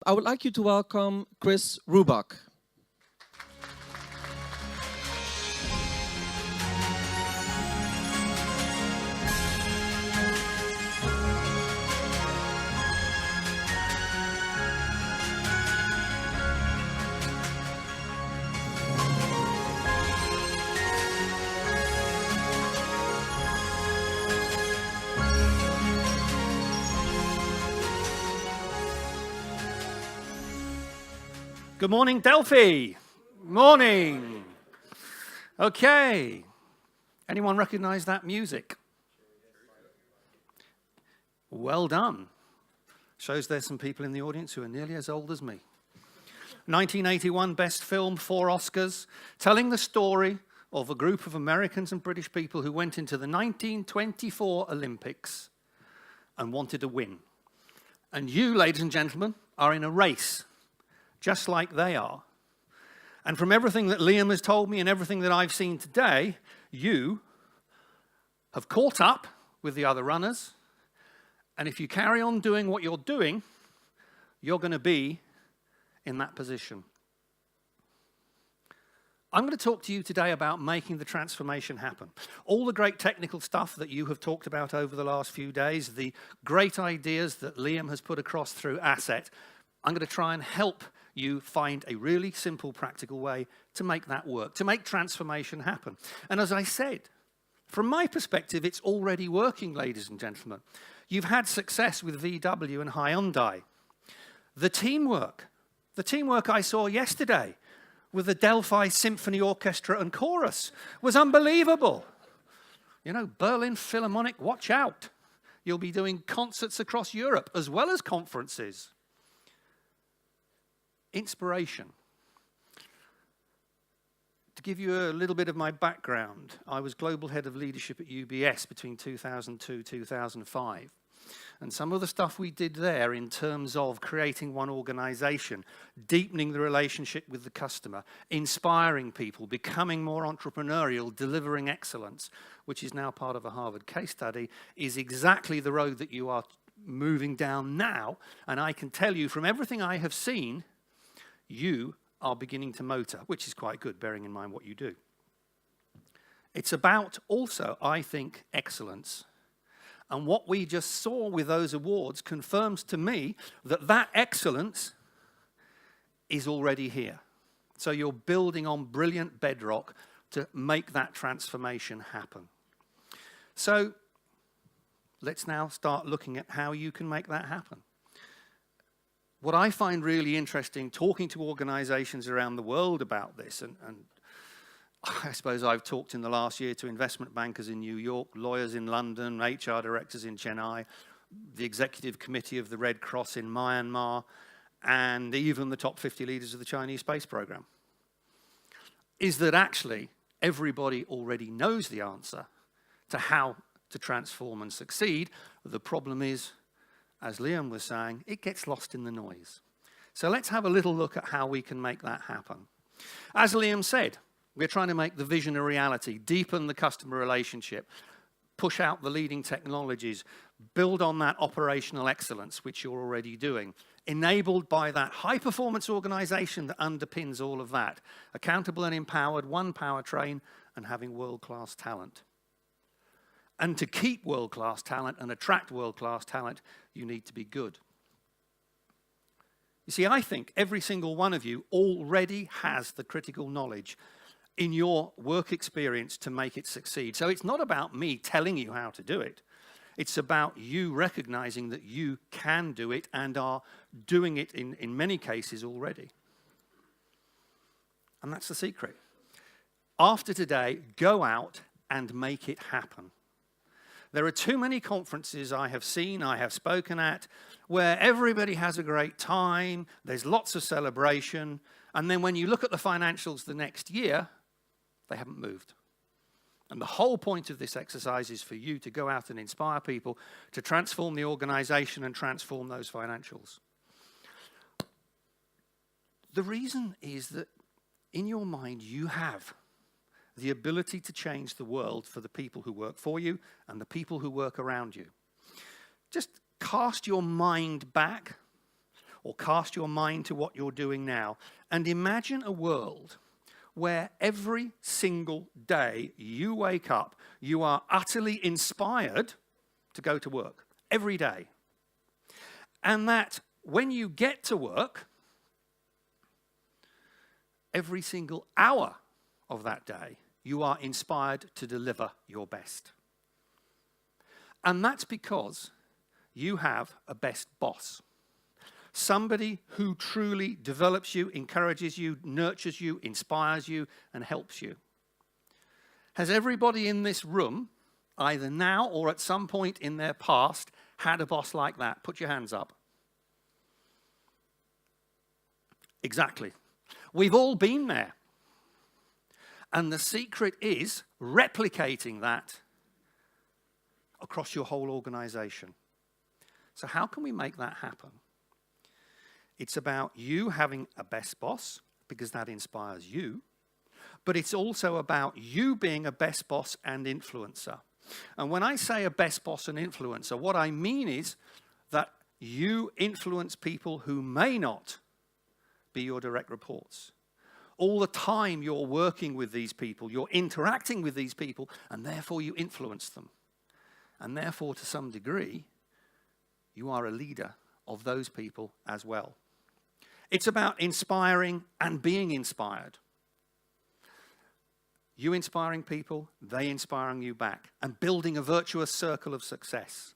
I would like you to welcome Chris Rubach. Good morning, Delphi. Morning. Okay. Anyone recognize that music? Well done. Shows there's some people in the audience who are nearly as old as me. 1981 Best Film, 4 Oscars, telling the story of a group of Americans and British people who went into the 1924 Olympics and wanted to win. And you, ladies and gentlemen, are in a race, just like they are. And from everything that Liam has told me and everything that I've seen today, you have caught up with the other runners. And if you carry on doing what you're doing, you're going to be in that position. I'm going to talk to you today about making the transformation happen. All the great technical stuff that you have talked about over the last few days, the great ideas that Liam has put across through Asset, I'm going to try and help you find a really simple, practical way to make that work, to make transformation happen. And as I said, from my perspective, it's already working, ladies and gentlemen. You've had success with VW and Hyundai. The teamwork I saw yesterday with the Delphi Symphony Orchestra and Chorus was unbelievable. You know, Berlin Philharmonic, watch out. You'll be doing concerts across Europe as well as conferences. Inspiration. To give you a little bit of my background, I was global head of leadership at UBS between 2002 and 2005. And some of the stuff we did there in terms of creating one organization, deepening the relationship with the customer, inspiring people, becoming more entrepreneurial, delivering excellence, which is now part of a Harvard case study, is exactly the road that you are moving down now. And I can tell you from everything I have seen, you are beginning to motor, which is quite good, bearing in mind what you do. It's about also, I think, excellence. And what we just saw with those awards confirms to me that that excellence is already here. So you're building on brilliant bedrock to make that transformation happen. So let's now start looking at how you can make that happen. What I find really interesting, talking to organizations around the world about this, and I suppose I've talked in the last year to investment bankers in New York, lawyers in London, HR directors in Chennai, the executive committee of the Red Cross in Myanmar, and even the top 50 leaders of the Chinese space program, is that actually everybody already knows the answer to how to transform and succeed. The problem is, as Liam was saying, it gets lost in the noise. So let's have a little look at how we can make that happen. As Liam said, we're trying to make the vision a reality, deepen the customer relationship, push out the leading technologies, build on that operational excellence, which you're already doing, enabled by that high-performance organization that underpins all of that, accountable and empowered, one powertrain, and having world-class talent. And to keep world-class talent and attract world-class talent, you need to be good. You see, I think every single one of you already has the critical knowledge in your work experience to make it succeed. So it's not about me telling you how to do it. It's about you recognizing that you can do it and are doing it in many cases already. And that's the secret. After today, go out and make it happen. There are too many conferences I have seen, I have spoken at, where everybody has a great time, there's lots of celebration, and then when you look at the financials the next year, they haven't moved. And the whole point of this exercise is for you to go out and inspire people to transform the organization and transform those financials. The reason is that in your mind you have the ability to change the world for the people who work for you and the people who work around you. Just cast your mind back. or cast your mind to what you're doing now, and imagine a world where every single day you wake up, you are utterly inspired to go to work. Every day. And that when you get to work, every single hour of that day, you are inspired to deliver your best. And that's because you have a best boss. Somebody who truly develops you, encourages you, nurtures you, inspires you, and helps you. Has everybody in this room, either now or at some point in their past, had a boss like that? Put your hands up. Exactly. We've all been there. And the secret is replicating that across your whole organization. So how can we make that happen? It's about you having a best boss, because that inspires you. But it's also about you being a best boss and influencer. And when I say a best boss and influencer, what I mean is that you influence people who may not be your direct reports. All the time you're working with these people, you're interacting with these people, and therefore you influence them. And therefore, to some degree, you are a leader of those people as well. It's about inspiring and being inspired. You inspiring people, they inspiring you back, and building a virtuous circle of success.